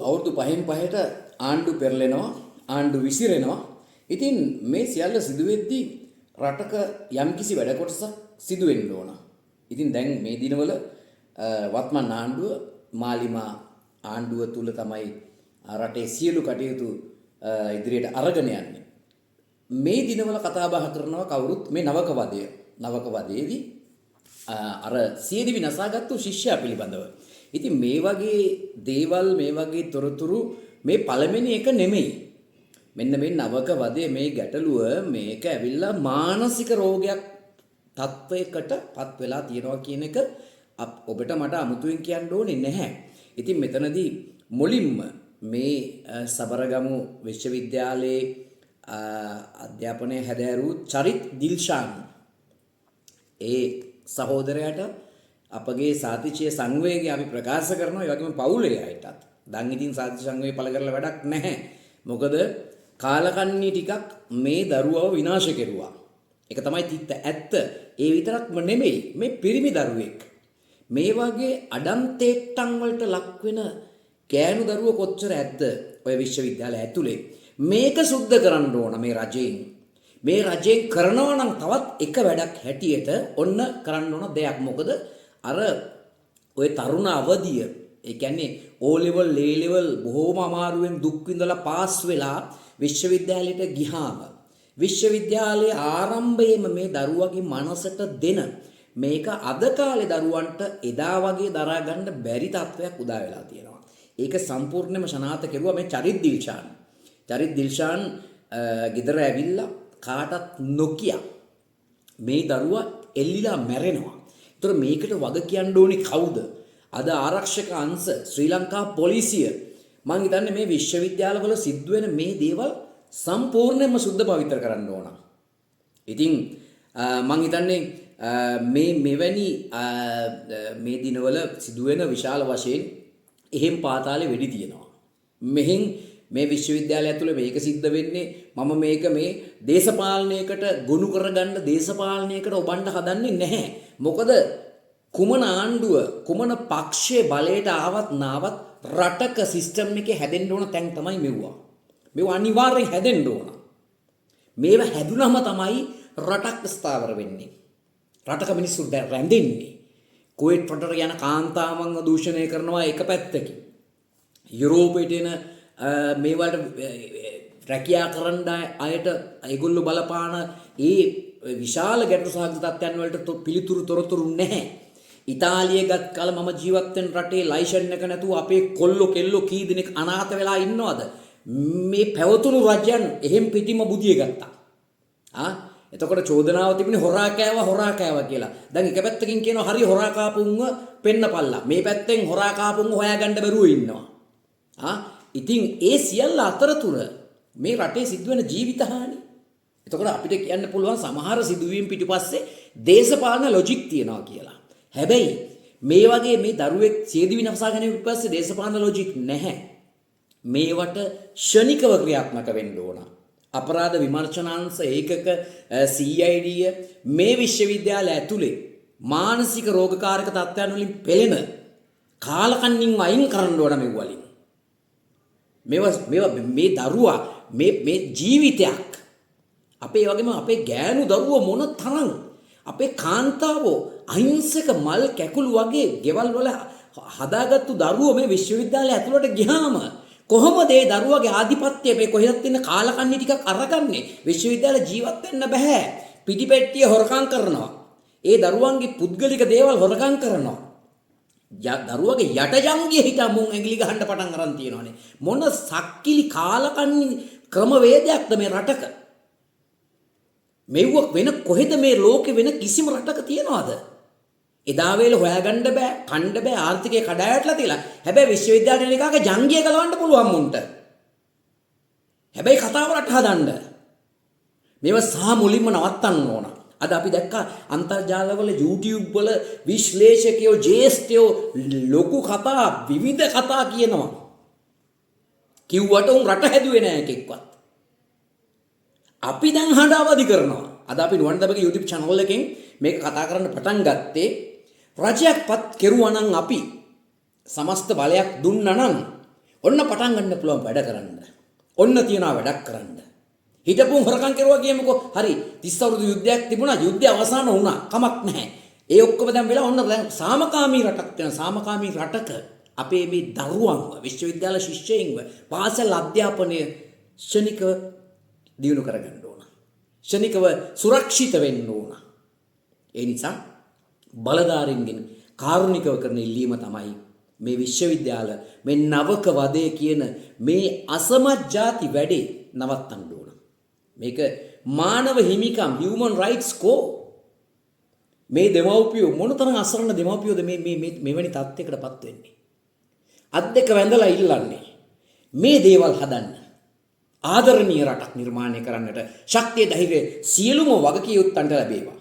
අවුරුදු 5න් 5ට ආණ්ඩු පෙරලෙනවා, ආණ්ඩු විසිරෙනවා. ඉතින් මේ සියල්ල සිදු වෙද්දී රටක යම්කිසි වැඩ කොටසක් සිදු වෙන්න ඕන. ඉතින් දැන් මේ දිනවල වත්මන් ආණ්ඩුව මාලිමා ආණ්ඩුව තුල තමයි රටේ සියලු කටයුතු ඉදිරියට අරගෙන යන්නේ. මේ දිනවල කතා බහ කරනවා කවුරුත් මේ නවක වදයේදී අර සියදි විනාසාගත්තු ශිෂ්‍යයා පිළිබඳව. ඉතින් මේ වගේ දේවල් මේ වගේ තොරතුරු මේ පළවෙනි එක නෙමෙයි. මෙන්න මේ නවක වදේ මේ ගැටලුව මේක ඇවිල්ලා මානසික රෝගයක් තත්වයකට පත් වෙලා තියෙනවා කියන එක ඔබට මට අමුතුවෙන් කියන්න ඕනේ නැහැ. ඉතින් මෙතනදී මුලින්ම මේ සබරගමු විශ්වවිද්‍යාලයේ අධ්‍යාපනය හැදෑරූ චරිත් දිල්ෂාන් ඒ සහෝදරයාට අපගේ සාතිචය සංවේගය අපි ප්‍රකාශ කරනවා. ඒ වගේම පවුලේ අයටත්. දැන් ඉතින් සාතිචය සංවේගය පළ කරලා වැඩක් නැහැ. මොකද කාලකන්ණී ටිකක් මේ දරුවව විනාශ කෙරුවා. ඒක තමයි තිත්ත ඇත්ත. ඒ විතරක්ම නෙමෙයි මේ පිරිමි දරුවෙක්. මේ වගේ අඩන්තේට්ටම් වලට ලක් වෙන ගෑනු දරුවෝ කොච්චර ඇද්ද ඔය විශ්වවිද්‍යාලය ඇතුලේ. මේක සුද්ධ කරන්න ඕන මේ රජයෙන්. මේ රජයෙන් කරනවා නම් තවත් එක වැඩක් හැටියට ඔන්න කරන්න ඕන දෙයක්. මොකද අර ඔය තරුණ අවදිය, ඒ කියන්නේ O level A level බොහොම අමාරුවෙන් දුක් විඳලා පාස් වෙලා විශ්වවිද්‍යාලයට ගියාම විශ්වවිද්‍යාලයේ ආරම්භයේම මේ දරුවගේ මනසට දෙන මේක අද කාලේ දරුවන්ට එදා වගේ දරා ගන්න බැරි තත්වයක් උදා වෙලා තියෙනවා. ඒක සම්පූර්ණයෙන්ම ශනාත කෙරුවා මේ චරිත් දිල්ෂාන්. චරිත් දිල්ෂාන් ගෙදර ඇවිල්ලා කාටත් නොකිය මේ දරුවා එල්ලිලා මැරෙනවා. ඒතර මේකට වග කියන්න ඕනේ කවුද? අද ආරක්ෂක අංශ, ශ්‍රී ලංකා පොලිසිය. මම හිතන්නේ මේ විශ්වවිද්‍යාලවල සිද්ධ වෙන මේ දේවල් සම්පූර්ණයෙන්ම සුද්ධ පවිත්‍ර කරන්න ඕන. ඉතින් මම හිතන්නේ මේ මෙවැනි මේ දිනවල සිදුවෙන විශාල වශයෙන් එහෙම් පාතාලේ වෙඩි තියෙනවා. මෙහෙන් මේ විශ්වවිද්‍යාලය ඇතුළේ මේක සිද්ධ වෙන්නේ මම මේක මේ දේශපාලනයකට ගොනු කරගන්න දේශපාලනයකට ඔබන්න හදන්නේ නැහැ. මොකද කුමන ආණ්ඩුව කුමන පක්ෂයේ බලයට ආවත් නාවත් රටක සිස්ටම් එකේ හැදෙන්න ඕන තැන් තමයි මෙවුවා. මේව අනිවාර්යෙන් හැදෙන්න ඕන. මේව හැදුනම තමයි රටක් ස්ථාවර වෙන්නේ. රටක මිනිස්සු රැඳෙන්නේ. කුවේට් රටට යන කාන්තාවන්ව දූෂණය කරනවා එක පැත්තකින්. යුරෝපයට එන මේවට රැකියා කරන්න අයට ඒගොල්ලෝ බලපාන ඒ විශාල ගැටලු සහගත තත්ත්වයන් වලට පිළිතුරු තොරතුරු නැහැ. ඉතාලියේ ගත් කල මම ජීවත් වෙන රටේ ලයිසන් එක නැතුව අපේ කොල්ලෝ කෙල්ලෝ කී දෙනෙක් අනාථ වෙලා ඉන්නවද? මේ පැවතුණු රජයන් එහෙම් පිටිම බුදිය ගත්තා. එතකොට චෝදනාව තිබුණේ හොරා කෑවා කියලා. දැන් එක පැත්තකින් කියනවා හරි හොරා කාපුන්ව පෙන්නපල්ලා. මේ පැත්තෙන් හොරා කාපුන්ව හොයාගන්න බැරුව ඉන්නවා. ඉතින් ඒ සියල්ල අතරතුර මේ රටේ සිදුවෙන ජීවිත හානි. එතකොට අපිට කියන්න පුළුවන් සමහර සිදුවීම් පිටිපස්සේ දේශපාලන ලොජික් තියනවා කියලා. හැබැයි මේ වගේ මේ දරුවෙක් සියදි විනාශා ගැනීම පිටිපස්සේ දේශපාලන ලොජික් නැහැ. මේවට ෂණිකව ක්‍රියාත්මක වෙන්න ඕන. අපරාධ විමර්ශනාංශ ඒකක CID මේ විශ්වවිද්‍යාලය ඇතුලේ මානසික රෝගකාරක තත්ත්වයන් වලින් පෙළෙන කාලකන්ණින් අයින් කරන්න ඕන මේ වලින්. මේවා මේ දරුවා මේ ජීවිතයක් අපේ වගේම අපේ ගෑනු දරුවෝ මොන තරම් අපේ කාන්තාවෝ අහිංසක මල් කැකුළු වගේ ගෙවල් වල හදාගත්තු දරුවෝ මේ විශ්වවිද්‍යාලය ඇතුළට ගියාම කොහොමද ඒ දරුවගේ ආධිපත්‍යය මේ කොහෙවත් ඉන්න කාලකන්ණි ටිකක් අරගන්නේ? විශ්වවිද්‍යාල ජීවත් වෙන්න බෑ. පිටිපෙට්ටිය හොරකම් කරනවා. ඒ දරුවන්ගේ පුද්ගලික දේවල් හොරකම් කරනවා. දරුවගේ යටජංගිය හිටා මුන් ඇඟිලි ගහන්න පටන් අරන් තියෙනවානේ. මොන සක්කිලි කාලකන්ණි ක්‍රමවේදයක්ද මේ රටක? මෙව්ව වෙන කොහෙද මේ ලෝකෙ වෙන කිසිම රටක තියනවද? එදා වේල හොයාගන්න බෑ, කන්න බෑ, ආර්ථිකය කඩාවැටලා තියලා. හැබැයි විශ්වවිද්‍යාල නිකාගේ ජංගිය ගලවන්න පුළුවන් මුන්ට. හැබැයි කතාව රට හදන්න. මේව සහ මුලින්ම නවත්තන්න ඕන. අද අපි දැක්කා අන්තර්ජාලවල YouTube වල විශ්ලේෂකයෝ ජේෂ්ඨයෝ ලොකු කතා විවිධ කතා කියනවා. කිව්වට උන් රට හැදුවේ නෑ එකෙක්වත්. අපි දැන් හඬ අවදි කරනවා. අද අපි නුවන්දබගේ YouTube channel එකෙන් මේක කතා කරන්න පටන් ගත්තේ රජයක්පත් කෙරුවා නම් අපි සමස්ත බලයක් දුන්නා නම් ඔන්න පටන් ගන්න පුළුවන් වැඩ කරන්න. ඔන්න තියනවා වැඩක් කරන්න. හිටපුම් හොරකම් කරුවා කියමුකෝ. හරි 30 අවුරුදු යුද්ධයක් තිබුණා. යුද්ධය අවසන් වුණා. කමක් නැහැ. ඒ ඔක්කොම දැන් වෙලා ඔන්න දැන් සාමකාමී රටක් වෙන සාමකාමී රටක අපේ මේ දරුවන්ව විශ්වවිද්‍යාල ශිෂ්‍යයින්ව පාසල් අධ්‍යාපනය ශනිකව දියුණු කරගන්න ඕන. ශනිකව සුරක්ෂිත වෙන්න ඕන. ඒ නිසා බලධාරීන්ගෙන් කාරුණිකව කරන ඉල්ලීම තමයි මේ විශ්වවිද්‍යාල මේ නවක වදේ කියන මේ අසමත් ಜಾති වැඩේ නවත්තන්න ඕන. මේක මානව හිමිකම් human rights කෝ මේ දෙමව්පියෝ මොනතරම් අසරණ දෙමව්පියෝද මෙවැනි තත්යකටපත් වෙන්නේ. අත් දෙක වැඳලා ඉල්ලන්නේ මේ දේවල් හදන්න. ආදරණීය රටක් නිර්මාණය කරන්නට ශක්තිය ධෛර්යය සියලුම වගකියුත්තන්ට ලැබේවා.